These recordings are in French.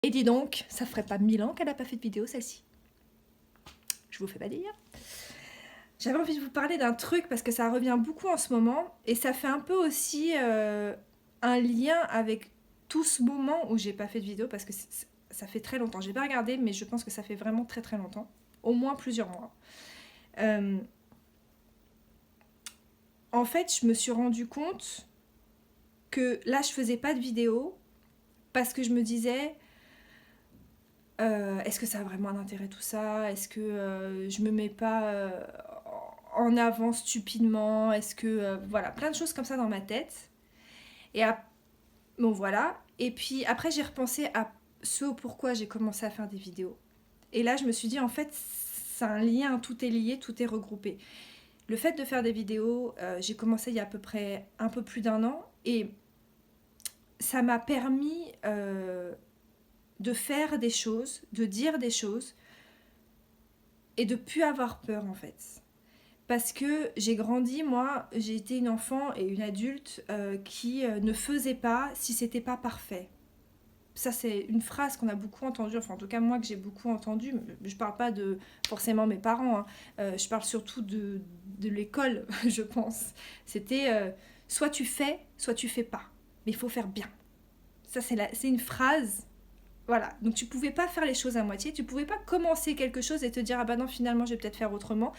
Et dis donc, ça ferait pas 1000 ans qu'elle n'a pas fait de vidéo, celle-ci. Je vous fais pas dire. J'avais envie de vous parler d'un truc parce que ça revient beaucoup en ce moment et ça fait un peu aussi un lien avec tout ce moment où j'ai pas fait de vidéo parce que ça fait très longtemps. J'ai pas regardé, mais je pense que ça fait vraiment très très longtemps. Au moins plusieurs mois. En fait, je me suis rendu compte que là, je faisais pas de vidéo parce que je me disais... est-ce que ça a vraiment un intérêt tout ça? Est-ce que je me mets pas en avant stupidement? Est-ce que voilà, plein de choses comme ça dans ma tête. Et bon voilà. Et puis après j'ai repensé à ce pourquoi j'ai commencé à faire des vidéos. Et là je me suis dit en fait c'est un lien, tout est lié, tout est regroupé. Le fait de faire des vidéos, j'ai commencé il y a à peu près un peu plus d'un an et ça m'a permis de faire des choses, de dire des choses et de plus avoir peur en fait. Parce que j'ai grandi, moi, j'ai été une enfant et une adulte qui ne faisait pas si c'était pas parfait. Ça, c'est une phrase qu'on a beaucoup entendue, enfin en tout cas moi que j'ai beaucoup entendue. Je parle pas de forcément mes parents, hein. Je parle surtout de l'école, je pense. C'était soit tu fais, soit tu fais pas. Mais il faut faire bien. Ça, c'est une phrase. Voilà, donc tu pouvais pas faire les choses à moitié, tu pouvais pas commencer quelque chose et te dire ah bah non finalement je vais peut-être faire autrement.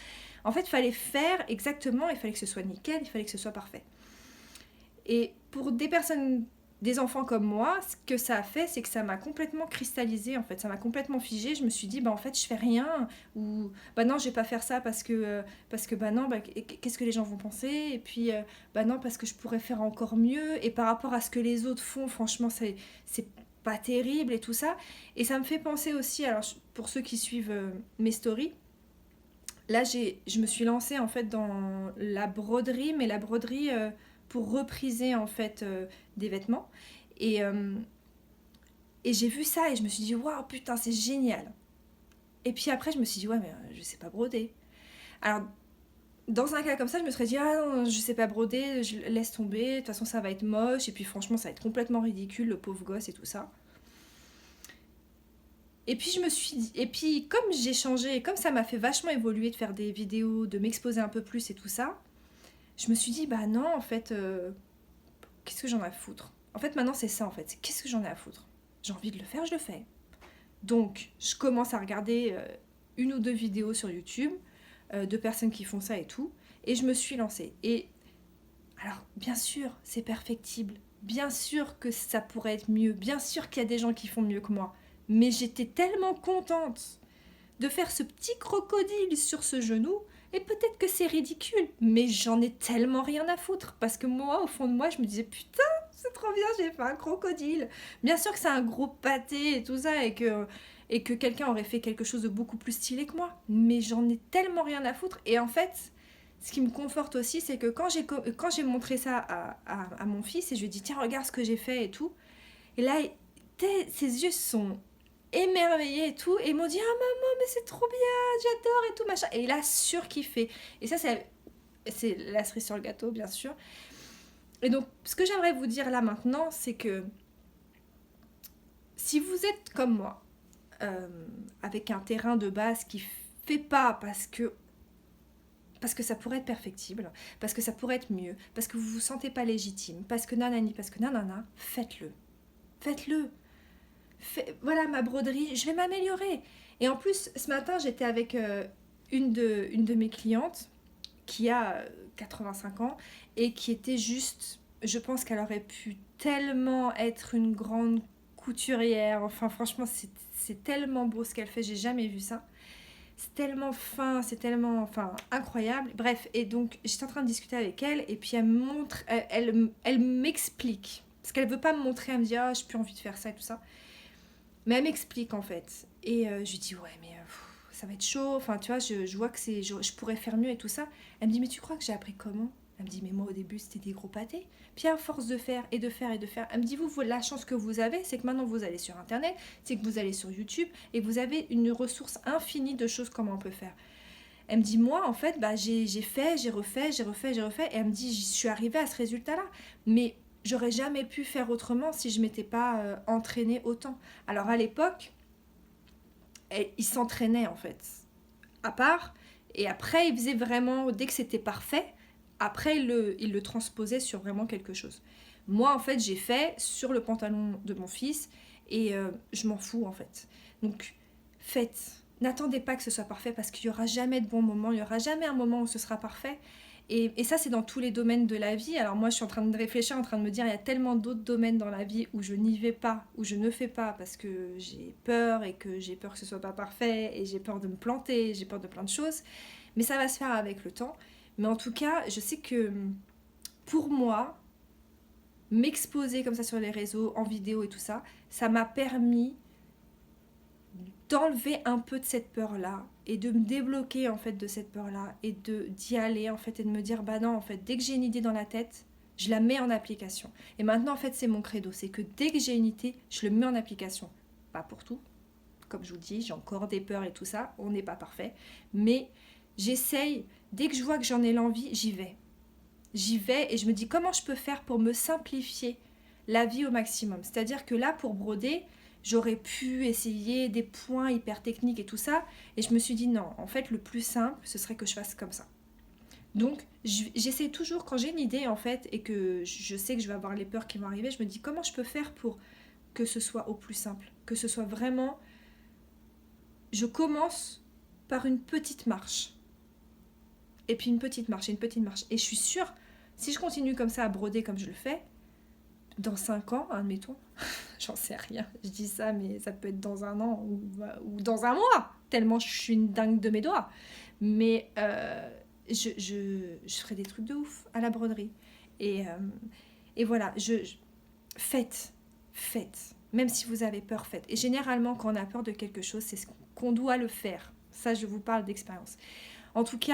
En fait, il fallait faire exactement, il fallait que ce soit nickel, il fallait que ce soit parfait. Et pour des personnes, des enfants comme moi, ce que ça a fait, c'est que ça m'a complètement cristallisé en fait, ça m'a complètement figé. Je me suis dit bah en fait je fais rien ou bah non je vais pas faire ça parce que bah non bah, qu'est-ce que les gens vont penser et puis bah non parce que je pourrais faire encore mieux et par rapport à ce que les autres font, franchement c'est pas terrible et tout ça. Et ça me fait penser aussi, alors pour ceux qui suivent mes stories, là je me suis lancée en fait dans la broderie, mais la broderie pour repriser en fait des vêtements. Et, euh, et j'ai vu ça et je me suis dit waouh putain c'est génial. Et puis après je me suis dit ouais mais je sais pas broder. Alors dans un cas comme ça je me serais dit ah non je sais pas broder, je laisse tomber, de toute façon ça va être moche et puis franchement ça va être complètement ridicule le pauvre gosse et tout ça. Et puis je me suis dit, et puis comme j'ai changé, et comme ça m'a fait vachement évoluer de faire des vidéos, de m'exposer un peu plus et tout ça, je me suis dit bah non en fait, qu'est-ce que j'en ai à foutre? En fait maintenant c'est ça en fait, c'est qu'est-ce que j'en ai à foutre? J'ai envie de le faire, je le fais. Donc je commence à regarder une ou deux vidéos sur YouTube de personnes qui font ça et tout, et je me suis lancée. Et alors bien sûr c'est perfectible, bien sûr que ça pourrait être mieux, bien sûr qu'il y a des gens qui font mieux que moi, mais j'étais tellement contente de faire ce petit crocodile sur ce genou, et peut-être que c'est ridicule, mais j'en ai tellement rien à foutre, parce que moi, au fond de moi, je me disais, putain, c'est trop bien, j'ai fait un crocodile. Bien sûr que c'est un gros pâté et tout ça, et que quelqu'un aurait fait quelque chose de beaucoup plus stylé que moi, mais j'en ai tellement rien à foutre, et en fait... Ce qui me conforte aussi, c'est que quand j'ai montré ça à mon fils et je lui ai dit tiens regarde ce que j'ai fait et tout, et là ses yeux sont émerveillés et tout, et ils m'ont dit ah maman mais c'est trop bien, j'adore et tout machin, et il a surkiffé. Et ça c'est la cerise sur le gâteau bien sûr. Et donc ce que j'aimerais vous dire là maintenant, c'est que si vous êtes comme moi, avec un terrain de base qui fait pas parce que ça pourrait être perfectible, parce que ça pourrait être mieux, parce que vous vous sentez pas légitime, parce que nanani, parce que nanana, faites-le. Faites-le. Voilà ma broderie, je vais m'améliorer. Et en plus, ce matin, j'étais avec une de mes clientes qui a 85 ans et qui était juste, je pense qu'elle aurait pu tellement être une grande couturière. Enfin, franchement, c'est tellement beau ce qu'elle fait, j'ai jamais vu ça. C'est tellement fin, c'est tellement enfin, incroyable. Bref, et donc j'étais en train de discuter avec elle et puis elle me montre, elle m'explique. Parce qu'elle veut pas me montrer, elle me dit ah j'ai plus envie de faire ça et tout ça. Mais elle m'explique en fait. Et je lui dis ouais mais ça va être chaud, enfin tu vois, je vois que je pourrais faire mieux et tout ça. Elle me dit mais tu crois que j'ai appris comment? Elle me dit mais moi au début c'était des gros pâtés. Puis à force de faire et de faire et de faire, elle me dit la chance que vous avez c'est que maintenant vous allez sur internet, c'est que vous allez sur YouTube et vous avez une ressource infinie de choses comment on peut faire. Elle me dit moi en fait bah j'ai fait, j'ai refait. Et elle me dit j'y suis arrivée à ce résultat là. Mais j'aurais jamais pu faire autrement si je m'étais pas entraînée autant. Alors à l'époque, il s'entraînait en fait, à part, et après il faisait vraiment, dès que c'était parfait, après il le transposait sur vraiment quelque chose. Moi en fait j'ai fait sur le pantalon de mon fils, et je m'en fous en fait. Donc faites, n'attendez pas que ce soit parfait, parce qu'il n'y aura jamais de bon moment, il n'y aura jamais un moment où ce sera parfait. Et ça, c'est dans tous les domaines de la vie. Alors moi, je suis en train de réfléchir, en train de me dire, il y a tellement d'autres domaines dans la vie où je n'y vais pas, où je ne fais pas, parce que j'ai peur, et que j'ai peur que ce soit pas parfait, et j'ai peur de me planter, j'ai peur de plein de choses. Mais ça va se faire avec le temps. Mais en tout cas, je sais que pour moi, m'exposer comme ça sur les réseaux, en vidéo et tout ça, ça m'a permis d'enlever un peu de cette peur-là, et de me débloquer en fait de cette peur-là, et d'y aller en fait, et de me dire bah non en fait, dès que j'ai une idée dans la tête, je la mets en application. Et maintenant en fait c'est mon credo, c'est que dès que j'ai une idée, je le mets en application. Pas pour tout, comme je vous dis, j'ai encore des peurs et tout ça, on n'est pas parfait, mais j'essaye, dès que je vois que j'en ai l'envie, j'y vais. J'y vais et je me dis comment je peux faire pour me simplifier la vie au maximum. C'est-à-dire que là, pour broder, j'aurais pu essayer des points hyper techniques et tout ça. Et je me suis dit non, en fait, le plus simple, ce serait que je fasse comme ça. Donc, j'essaie toujours, quand j'ai une idée, en fait, et que je sais que je vais avoir les peurs qui vont arriver, je me dis comment je peux faire pour que ce soit au plus simple. Que ce soit vraiment... Je commence par une petite marche. Et puis une petite marche, et une petite marche. Et je suis sûre, si je continue comme ça à broder comme je le fais, dans 5 ans, admettons, j'en sais rien, je dis ça, mais ça peut être dans un an ou dans un mois, tellement je suis une dingue de mes doigts. Mais je ferai des trucs de ouf à la broderie. Et, euh, et voilà, faites, faites. Même si vous avez peur, faites. Et généralement, quand on a peur de quelque chose, c'est ce qu'on doit le faire. Ça, je vous parle d'expérience. En tout cas,